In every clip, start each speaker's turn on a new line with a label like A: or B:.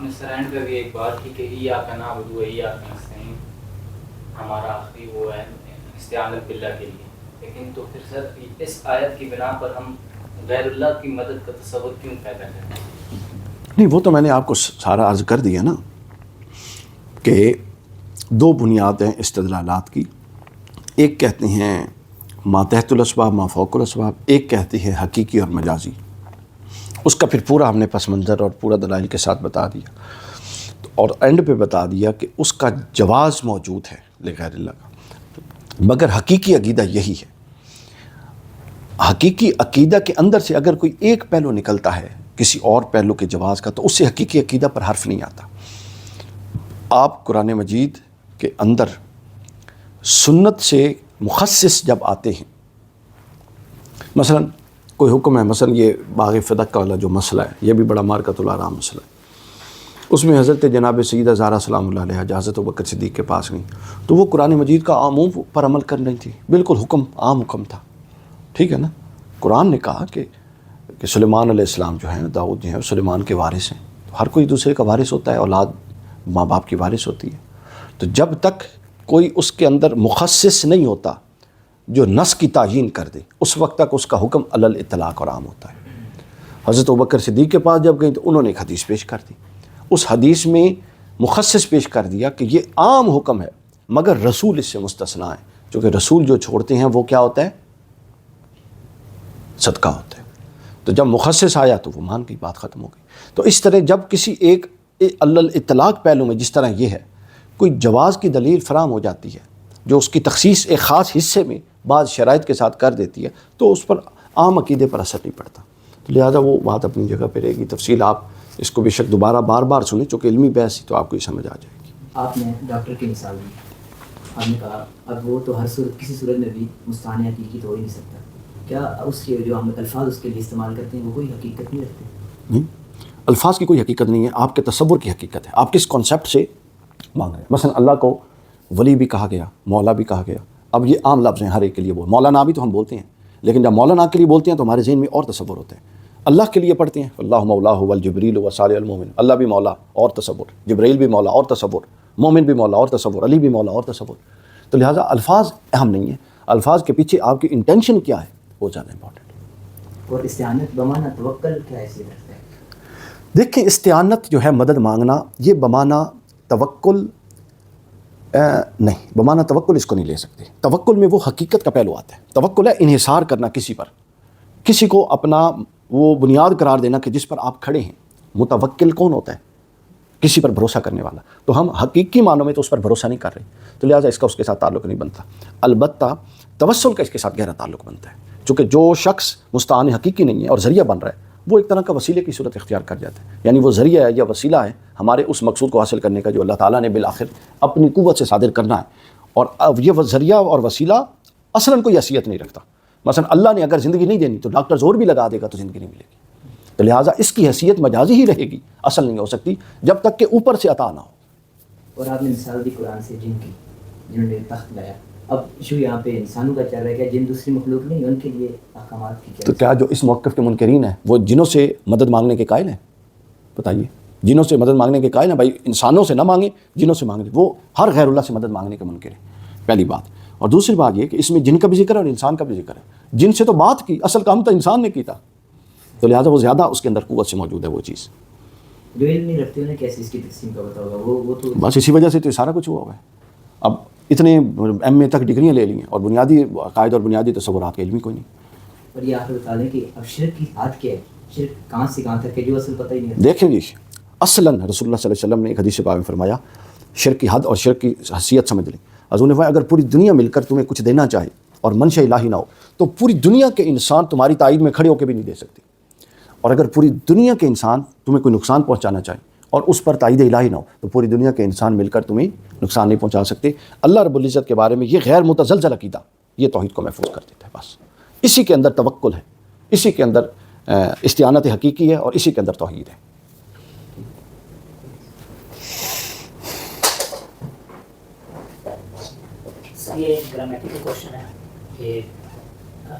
A: نے سرینڈ پہ بھی ایک بات کی کہ ایاک نعبد و ایاک نستعین ہمارا آخری وہ ہے استعانت باللہ کے لیے، لیکن تو پھر سر اس آیت کی بنا پر ہم غیر اللہ کی مدد کا تصور کیوں پیدا کرتے ہیں؟
B: نہیں، وہ تو میں نے آپ کو سارا عرض کر دیا نا کہ دو بنیاد ہیں استدلالات کی، ایک کہتے ہیں ما تحت الاسباب ما فوق الاسباب، ایک کہتی ہے حقیقی اور مجازی۔ اس کا پھر پورا ہم نے پس منظر اور پورا دلائل کے ساتھ بتا دیا، اور اینڈ پہ بتا دیا کہ اس کا جواز موجود ہے لغیر اللہ کا، مگر حقیقی عقیدہ یہی ہے۔ حقیقی عقیدہ کے اندر سے اگر کوئی ایک پہلو نکلتا ہے کسی اور پہلو کے جواز کا، تو اس سے حقیقی عقیدہ پر حرف نہیں آتا۔ آپ قرآن مجید کے اندر سنت سے مخصص جب آتے ہیں، مثلا کوئی حکم ہے، مثلا یہ باغ فدق والا جو مسئلہ ہے، یہ بھی بڑا مارکۃ الآراء مسئلہ ہے، اس میں حضرت جناب سیدہ زہرا سلام اللہ علیہا حضرت ابوبکر صدیق کے پاس گئیں، تو وہ قرآن مجید کا عموم پر عمل کر رہی تھی، بالکل حکم عام حکم تھا، ٹھیک ہے نا۔ قرآن نے کہا کہ سلیمان علیہ السلام جو ہیں، داؤد جو ہیں، سلیمان کے وارث ہیں، تو ہر کوئی دوسرے کا وارث ہوتا ہے، اولاد ماں باپ کی وارث ہوتی ہے، تو جب تک کوئی اس کے اندر مخصص نہیں ہوتا جو نص کی تعیین کر دے، اس وقت تک اس کا حکم علی الاطلاق اور عام ہوتا ہے۔ حضرت ابوبکر صدیق کے پاس جب گئیں تو انہوں نے ایک حدیث پیش کر دی، اس حدیث میں مخصص پیش کر دیا کہ یہ عام حکم ہے مگر رسول اس سے مستثنیٰ ہے، چونکہ رسول جو چھوڑتے ہیں وہ کیا ہوتا ہے؟ صدقہ ہوتا ہے۔ تو جب مخصص آیا تو وہ مان گئی، بات ختم ہو گئی۔ تو اس طرح جب کسی ایک علی الاطلاق پہلو میں جس طرح یہ ہے کوئی جواز کی دلیل فراہم ہو جاتی ہے جو اس کی تخصیص ایک خاص حصے میں بعض شرائط کے ساتھ کر دیتی ہے، تو اس پر عام عقیدے پر اثر نہیں پڑتا، تو لہٰذا وہ بات اپنی جگہ پہ رہے گی۔ تفصیل آپ اس کو بے شک دوبارہ بار بار سنیں، چونکہ علمی بحث ہی تو آپ کو یہ سمجھ آ جائے گی۔
C: آپ نے ڈاکٹر کی مثال دی، آپ نے کہا اب وہ تو ہر صورت کسی صورت میں بھی مستعان حقیقی تو ہو ہی نہیں سکتا، کیا اس کے جو ہم الفاظ اس کے لیے استعمال کرتے ہیں وہ کوئی حقیقت نہیں رکھتے؟
B: نہیں، الفاظ کی کوئی حقیقت نہیں ہے، آپ کے تصور کی حقیقت ہے، آپ کس کانسیپٹ سے مانگ رہے ہیں۔ مثلا اللہ کو ولی بھی کہا گیا، مولا بھی کہا گیا، اب یہ عام لفظ ہیں ہر ایک کے لیے، مولانا بھی تو ہم بولتے ہیں، لیکن جب مولانا کے لیے بولتے ہیں تو ہمارے ذہن میں اور تصور ہوتے ہیں۔ اللہ کے لیے پڑھتے ہیں اللہ مولاہ والجبریل وصالح المومن، اللہ بھی مولا اور تصور، جبرائیل بھی مولا اور تصور، مومن بھی مولا اور تصور، علی بھی مولا اور تصور۔ تو لہٰذا الفاظ اہم نہیں ہیں، الفاظ کے پیچھے آپ کی انٹینشن کیا ہے وہ زیادہ امپورٹنٹ ہے۔
C: اور استعانت بمعنی توکل کیا حیثیت رکھتا ہے؟
B: دیکھیں، استعانت جو ہے مدد مانگنا، یہ بمعنی توکل نہیں، بمعنی توکل اس کو نہیں لے سکتے۔ توکل میں وہ حقیقت کا پہلو آتا ہے، توکل ہے انحصار کرنا کسی پر، کسی کو اپنا وہ بنیاد قرار دینا کہ جس پر آپ کھڑے ہیں۔ متوکل کون ہوتا ہے؟ کسی پر بھروسہ کرنے والا۔ تو ہم حقیقی معنوں میں تو اس پر بھروسہ نہیں کر رہے، تو لہٰذا اس کا اس کے ساتھ تعلق نہیں بنتا۔ البتہ توسل کا اس کے ساتھ گہرا تعلق بنتا ہے، چونکہ جو شخص مستعان حقیقی نہیں ہے اور ذریعہ بن رہا ہے، وہ ایک طرح کا وسیلے کی صورت اختیار کر جاتا ہے، یعنی وہ ذریعہ ہے یا وسیلہ ہے ہمارے اس مقصود کو حاصل کرنے کا جو اللہ تعالیٰ نے بالآخر اپنی قوت سے صادر کرنا ہے، اور اب یہ ذریعہ اور وسیلہ اصلاً کوئی حیثیت نہیں رکھتا۔ مثلا اللہ نے اگر زندگی نہیں دینی تو ڈاکٹر زور بھی لگا دے گا تو زندگی نہیں ملے گی، تو لہٰذا اس کی حیثیت مجازی ہی رہے گی، اصل نہیں ہو سکتی جب تک کہ اوپر سے عطا نہ ہو۔
C: اور آپ نے مثال دی قرآن سے جن کی، جنہوں نے تخت لایا، اب ایشو یہاں پہ انسانوں کا چل رہا ہے کہ جن دوسری مخلوق نہیں، ان کے لیے احکامات کی
B: تو کیا جو اس موقف کے منکرین ہیں وہ جنوں سے مدد مانگنے کے قائل ہیں؟ بتائیے، جنوں سے مدد مانگنے کے قائل ہیں؟ بھائی انسانوں سے نہ مانگیں، جنوں سے مانگیں، وہ ہر غیر اللہ سے مدد مانگنے کے منکر ہیں، پہلی بات۔ اور دوسری بات یہ کہ اس میں جن کا بھی ذکر ہے اور انسان کا بھی ذکر ہے، جن سے تو بات کی، اصل کام تو انسان نے کی تھا، تو لہٰذا وہ زیادہ اس کے اندر قوت سے موجود ہے وہ چیز۔
C: جو علم نہیں رکھتے انہیں کیسے اس کی تقسیم کا پتہ ہوگا؟ وہ تو
B: بس اسی وجہ سے تو سارا کچھ ہوا ہوا ہے۔ اب اتنے ایم اے تک ڈگریاں لے لی ہیں اور بنیادی عقائد اور بنیادی تصورات کا علم ہی کوئی نہیں۔
C: اور یہ آخر بتا دیں کہ اب شرک کی حد کیا ہے، شرک کہاں سے کہاں تک ہے جو اصل پتہ ہی نہیں ہے۔
B: دیکھیں جی، اصلاً رسول اللہ صلی اللہ علیہ وسلم نے ایک حدیث پاک میں فرمایا شرک کی حد اور شرک کی حیثیت سمجھ لیں۔ حضور نے فرمایا اگر پوری دنیا مل کر تمہیں کچھ دینا چاہے اور منشا الہی نہ ہو تو پوری دنیا کے انسان تمہاری تائید میں کھڑے ہو کے بھی نہیں دے سکتے، اور اگر پوری دنیا کے انسان تمہیں کوئی نقصان پہنچانا چاہے اور اس پر تائید الہی نہ ہو تو پوری دنیا کے انسان مل کر تمہیں نقصان نہیں پہنچا سکتے۔ اللہ رب العزت کے بارے میں یہ غیر متزلزل عقیدہ یہ توحید کو محفوظ کر دیتا ہے، بس اسی کے اندر توکل ہے، اسی کے اندر استعانت حقیقی ہے اور اسی کے اندر توحید ہے۔
D: یہ گرامیٹیکل کوشچن ہے کہ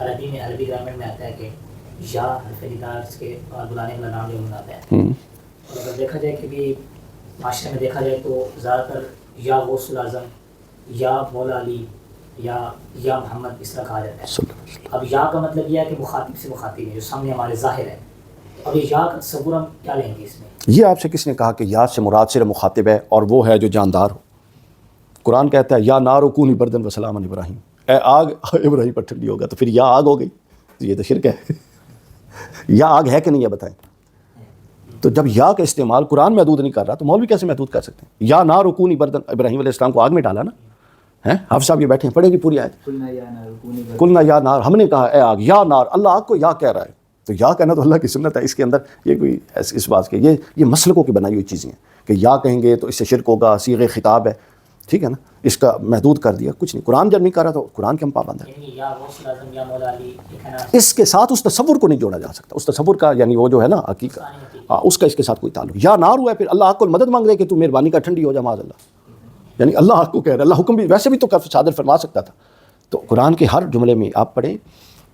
D: عربی گرامر میں آتا ہے کہ یا حرف نکاس کے اور بلانے والا نام جو آتا ہے، اور اگر دیکھا جائے کہ بھی معاشرے میں دیکھا جائے تو زیادہ تر یا غوث الاعظم یا مولا علی یا محمد اس طرح کہا جاتا ہے. اب یا کا مطلب یہ ہے کہ مخاطب سے مخاطب ہے جو سامنے ہمارے ظاہر ہے. اب یہ یا کا تصور ہم کیا لیں گے اس میں؟
B: یہ آپ سے کس نے کہا کہ یا سے مراد صرف مخاطب ہے اور وہ ہے جو جاندار ہو؟ قرآن کہتا ہے یا نار کونی بردن و سلام علی ابراہیم، اے آگ ابراہیم پر ٹھنڈی ہوگا. تو پھر یا آگ ہو گئی، یہ تو شرک ہے. یا آگ ہے کہ نہیں ہے بتائیں؟ تو جب یا کا استعمال قرآن محدود نہیں کر رہا تو مولوی کیسے محدود کر سکتے ہیں؟ یا نار کونی بردن، ابراہیم علیہ السلام کو آگ میں ڈالا نا. ہیں حافظ صاحب یہ بیٹھے ہیں، پڑھیں گی پوری آیت. قلنا یا نار، ہم نے کہا اے آگ. یا نار، اللہ آگ کو یا کہہ رہا ہے. تو یا کہنا تو اللہ کی سنت ہے. اس کے اندر یہ کوئی اس بات کے یہ مسلکوں کی بنائی ہوئی چیزیں ہیں کہ یا کہیں گے تو اس سے شرک ہوگا، صیغہ خطاب ہے، ٹھیک ہے نا. اس کا محدود کر دیا، کچھ نہیں. قرآن جب نہیں کر رہا تو قرآن کے ہم پابند ہیں. اس کے ساتھ اس تصور کو نہیں جوڑا جا سکتا. اس تصور کا یعنی وہ جو ہے نا حقیقت، اس کا اس کے ساتھ کوئی تعلق. یا نار ہوا ہے پھر اللہ آگ کو مدد مانگ رہے کہ تو مہربانی کا ٹھنڈی ہو جا معاذ اللہ. یعنی اللہ آگ کو کہہ رہا ہے. اللہ حکم بھی ویسے بھی تو صادر فرما سکتا تھا. تو قرآن کے ہر جملے میں آپ پڑھیں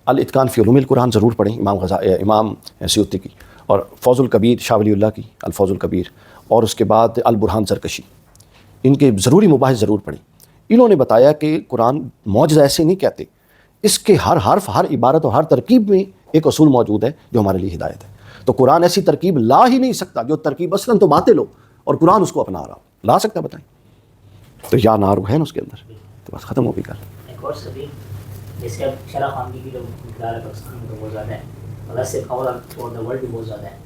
B: الاتقان فی علوم القرآن ضرور پڑھیں، امام سیوطی کی، اور فوز الکبیر شاہ ولی اللہ کی الفوز الکبیر، اور اس کے بعد البرہان زرکشی، ان کے ضروری مباحث ضرور پڑھیں. انہوں نے بتایا کہ قرآن معجزہ ایسے نہیں کہتے، اس کے ہر حرف، ہر عبارت اور ہر ترکیب میں ایک اصول موجود ہے جو ہمارے لیے ہدایت ہے. تو قرآن ایسی ترکیب لا ہی نہیں سکتا جو ترکیب اصلاً تو باطل ہو اور قرآن اس کو اپنا رہا ہو. لا سکتا بتائیں؟ تو یا نارو ہے نا اس کے اندر، تو بس ختم ہو گئی گل.
D: ایک اور سبھی جیسے اب شرح خواندگی کی جو مقدار ہے پاکستان میں بہت زیادہ ہے، ویسے اور دا ورلڈ بھی بہت زیادہ ہے.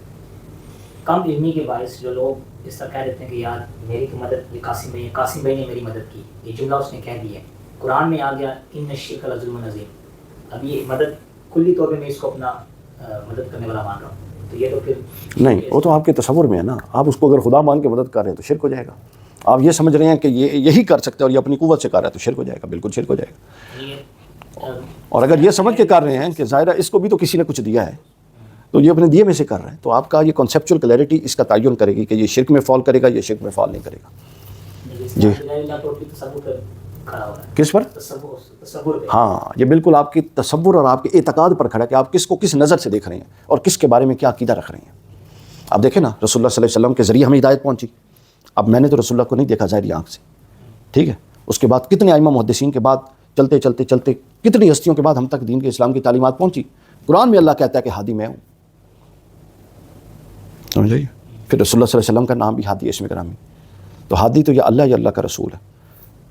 D: کم علمی کے باعث جو لوگ اس طرح کہہ دیتے ہیں کہ یار میری کی مدد قاسم بھائی نے میری مدد کی، یہ جملہ اس نے کہہ دیا ہے. قرآن میں آ گیا ان الشرک لظلم عظیم. اب یہ مدد کلی طور پہ میں اس کو اپنا مدد کرنے والا مان رہا ہوں، تو یہ تو پھر
B: نہیں، وہ تو آپ کے تصور میں ہے نا. آپ اس کو اگر خدا مان کے مدد کر رہے ہیں تو شرک ہو جائے گا. آپ یہ سمجھ رہے ہیں کہ یہ یہی کر سکتے ہیں اور یہ اپنی قوت سے کر رہا ہے تو شرک ہو جائے گا، بالکل شرک ہو جائے گا. اور اگر یہ سمجھ کے کر رہے ہیں کہ ظاہرہ اس کو بھی تو کسی نے کچھ دیا ہے تو یہ اپنے دیے میں سے کر رہا ہے، تو آپ کا یہ کنسیپچول کلیئرٹی اس کا تعین کرے گی کہ یہ شرک میں فال کرے گا، یہ شرک میں فال نہیں کرے گا. جی کس پر؟ ہاں، یہ بالکل آپ کی تصور اور آپ کے اعتقاد پر کھڑا ہے کہ آپ کس کو کس نظر سے دیکھ رہے ہیں اور کس کے بارے میں کیا عقیدہ رکھ رہے ہیں. اب دیکھیں نا، رسول اللہ صلی اللہ علیہ وسلم کے ذریعے ہمیں ہدایت پہنچی. اب میں نے تو رسول اللہ کو نہیں دیکھا ظاہری آنکھ سے، ٹھیک ہے. اس کے بعد کتنے ائمہ محدثین کے بعد چلتے چلتے چلتے کتنی ہستیوں کے بعد ہم تک دین کے اسلام کی تعلیمات پہنچی. قرآن میں اللہ کہتا ہے کہ ہادی میں ہوں، سمجھے. پھر رسول اللہ صلی اللہ علیہ وسلم کا نام بھی ہادی ہے، اسم گرامی. تو ہادی تو یا اللہ کا رسول ہے،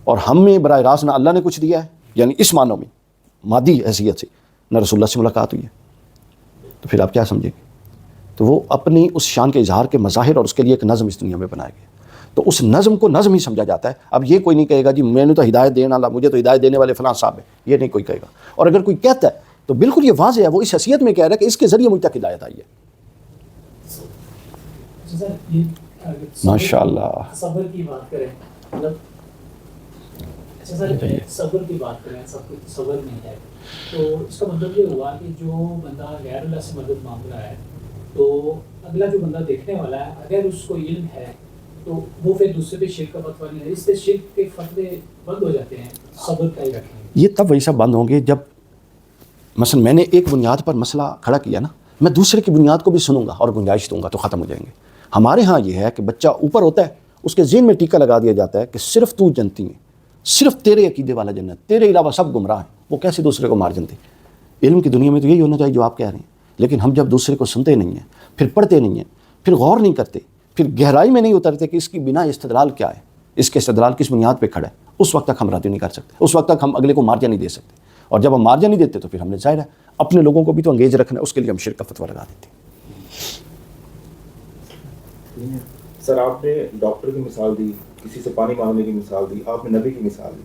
B: اور ہم میں براہ راست نہ اللہ نے کچھ دیا ہے، یعنی اس معنوں میں مادی حیثیت سے نہ رسول اللہ سے ملاقات ہوئی ہے. تو پھر آپ کیا سمجھیں گے؟ تو وہ اپنی اس شان کے اظہار کے مظاہر اور اس کے لیے ایک نظم اس دنیا میں بنایا گیا. تو اس نظم کو نظم ہی سمجھا جاتا ہے. اب یہ کوئی نہیں کہے گا جی میں نے تو ہدایت دینے والا، مجھے تو ہدایت دینے والے فلاں صاحب ہیں، یہ نہیں کوئی کہے گا. اور اگر کوئی کہتا ہے تو بالکل یہ واضح ہے، وہ اس حیثیت میں کہہ رہا ہے کہ اس کے ذریعے مجھ تک ہدایت آئی ہے. ماشاء اللہ.
E: صبر کی بات کریں، مطلب اچھا سر صبر کی بات کریں، سب کچھ صبر نہیں ہے، تو اس کا مطلب یہ ہوا کہ جو بندہ غیر اللہ سے مدد مانگ رہا ہے تو اگلا جو بندہ دیکھنے والا ہے اگر اس کو علم ہے تو وہ پھر دوسرے پہ شرک کا فتویٰ نہیں ہے، اس سے شرک کے فتوے بند ہو جاتے ہیں. صبر کا ہی رکھیں.
B: یہ تب ویسا بند ہوں گے جب مثلا میں نے ایک بنیاد پر مسئلہ کھڑا کیا نا، میں دوسرے کی بنیاد کو بھی سنوں گا اور گنجائش دوں گا تو ختم ہو جائیں گے. ہمارے ہاں یہ ہے کہ بچہ اوپر ہوتا ہے، اس کے ذہن میں ٹیکہ لگا دیا جاتا ہے کہ صرف تو جنتی ہے، صرف تیرے عقیدے والا جنت، تیرے علاوہ سب گمراہ ہیں. وہ کیسے دوسرے کو مار جنتے؟ علم کی دنیا میں تو یہی ہونا چاہیے جو آپ کہہ رہے ہیں. لیکن ہم جب دوسرے کو سنتے نہیں ہیں، پھر پڑھتے نہیں ہیں، پھر غور نہیں کرتے، پھر گہرائی میں نہیں اترتے کہ اس کی بنا استدلال کیا ہے، اس کے استدلال کس بنیاد پہ کھڑا ہے، اس وقت تک ہم راضی نہیں کر سکتے، اس وقت تک ہم اگلے کو مارجن نہیں دے سکتے. اور جب ہم مارجن نہیں دیتے تو پھر ہم نے ظاہر ہے اپنے لوگوں کو بھی تو انگیج رکھنا ہے، اس کے لیے ہم شرک کا فتویٰ لگا دیتے ہیں.
F: سر آپ نے ڈاکٹر کی مثال دی، کسی سے پانی مانگنے کی مثال دی، آپ نے نبی کی مثال دی.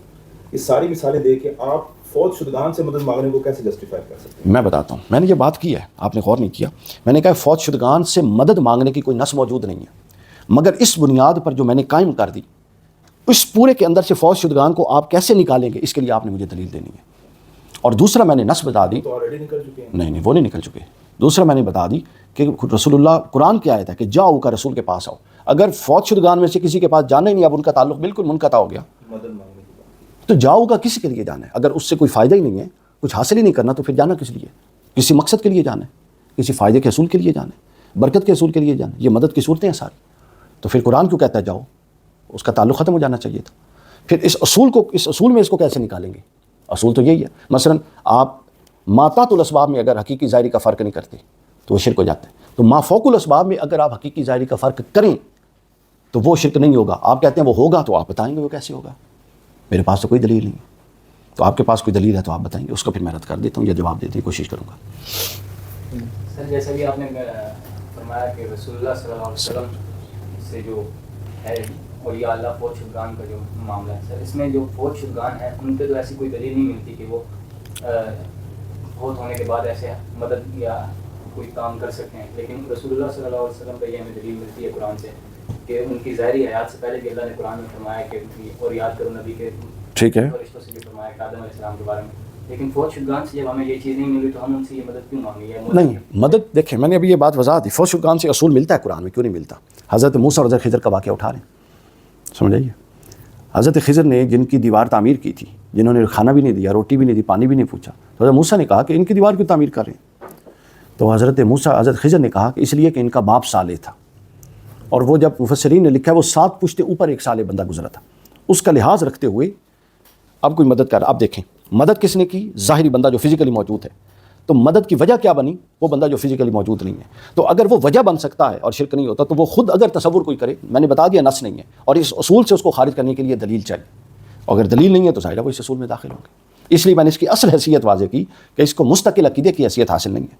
F: یہ ساری مثالیں دے کے آپ فوت شدگان سے مدد مانگنے کو کیسے جسٹیفائی کر سکتے ہیں؟
B: میں بتاتا ہوں، میں نے یہ بات کی ہے، آپ نے غور نہیں کیا. میں نے کہا فوت شدگان سے مدد مانگنے کی کوئی نص موجود نہیں ہے، مگر اس بنیاد پر جو میں نے قائم کر دی، اس پورے کے اندر سے فوت شدگان کو آپ کیسے نکالیں گے، اس کے لیے آپ نے مجھے دلیل دینی ہے. اور دوسرا میں نے نص بتا دی،
F: تو آلریڈی نکل چکے ہیں.
B: نہیں وہ نہیں نکل چکے. دوسرا میں نے بتا دی کہ رسول اللہ قرآن کی آیت ہے کہ جاؤ کا رسول کے پاس آؤ. اگر فوت شدگان میں سے کسی کے پاس جانا ہی نہیں، اب ان کا تعلق بالکل منقطع ہو گیا،
F: مدد مانگنے کی بات.
B: تو جاؤ کا کس کے لیے جانا ہے؟ اگر اس سے کوئی فائدہ ہی نہیں ہے، کچھ حاصل ہی نہیں کرنا، تو پھر جانا کس لیے؟ کسی مقصد کے لیے جانا ہے، کسی فائدے کے حصول کے لیے جانا ہے. برکت کے اصول کے لیے جانا، یہ مدد کی صورتیں ہیں ساری. تو پھر قرآن کیوں کہتا ہے جاؤ؟ اس کا تعلق ختم ہو جانا چاہیے تھا. پھر اس اصول میں اس کو کیسے نکالیں گے؟ اصول تو یہی ہے. مثلا آپ ماتات الاسباب میں اگر حقیقی ظاہری کا فرق نہیں کرتے تو وہ شرک ہو جاتا ہے. تو ما فوق الاسباب میں اگر آپ حقیقی ظاہری کا فرق کریں تو وہ شرک نہیں ہوگا. آپ کہتے ہیں وہ ہوگا تو آپ بتائیں گے وہ کیسے ہوگا. میرے پاس تو کوئی دلیل نہیں ہے. تو آپ کے پاس کوئی دلیل ہے تو آپ بتائیں گے، اس کو پھر میں رد کر دیتا ہوں یا جواب دینے کی کوشش کروں گا.
A: سر جیسا کہ آپ نے فرمایا کہ رسول اللہ صلی اللہ علیہ وسلم سے جو ہے اور یا اللہ فوج شدگان کا جو معاملہ ہے سر، اس میں جو فوج شدگان ہیں ان پہ تو ایسی کوئی دلیل نہیں ملتی کہ وہ فوت ہونے کے بعد ایسے مدد یا کوئی کام کر سکتے ہیں. لیکن رسول اللہ صلی اللہ علیہ وسلم پہ یہ ہمیں دلیل ملتی ہے قرآن سے کہ ان کی ظاہری حیات سے پہلے بھی اللہ نے قرآن میں فرمایا کہ اور یاد کرو نبی کے
B: ٹھیک ہے،
A: فرشتوں سے بھی فرمایا کہ آدم علیہ السلام کے بارے میں. لیکن فوج شدگان سے جب ہمیں یہ چیز نہیں ملی تو ہم ان سے یہ مدد کیوں مانگی ہے؟
B: نہیں مدد دیکھیں میں نے ابھی یہ بات وضاحت دی. فوج شدگان سے اصول ملتا ہے قرآن میں، کیوں نہیں ملتا؟ حضرت موسیٰ اور حضرت خضر کا واقعہ اٹھا رہے سمجھ آئیے. حضرت خضر نے جن کی دیوار تعمیر کی تھی، جنہوں نے کھانا بھی نہیں دیا، روٹی بھی نہیں دی، پانی بھی نہیں پوچھا، تو حضرت موسیٰ نے کہا کہ ان کی دیوار کیوں تعمیر کر رہے ہیں؟ تو حضرت خضر نے کہا کہ اس لیے کہ ان کا باپ صالح تھا، اور وہ جب مفسرین نے لکھا ہے وہ 7 پشتے اوپر ایک صالح بندہ گزرا تھا. اس کا لحاظ رکھتے ہوئے اب کوئی مدد کر. اب دیکھیں مدد کس نے کی؟ ظاہری بندہ جو فزیکلی موجود ہے. تو مدد کی وجہ کیا بنی؟ وہ بندہ جو فزیکلی موجود نہیں ہے. تو اگر وہ وجہ بن سکتا ہے اور شرک نہیں ہوتا تو وہ خود اگر تصور کوئی کرے، میں نے بتا دیا نص نہیں ہے، اور اس اصول سے اس کو خارج کرنے کے لیے دلیل چاہیے. اگر دلیل نہیں ہے تو ظاہر ہے وہ اس اصول میں داخل ہوں گے. اس لیے میں نے اس کی اصل حیثیت واضح کی کہ اس کو مستقل عقیدے کی حیثیت حاصل نہیں ہے.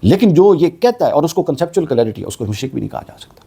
B: لیکن جو یہ کہتا ہے اور اس کو کنسیپچول کلیئرٹی ہے، اس کو مشرک بھی نہیں کہا جا سکتا.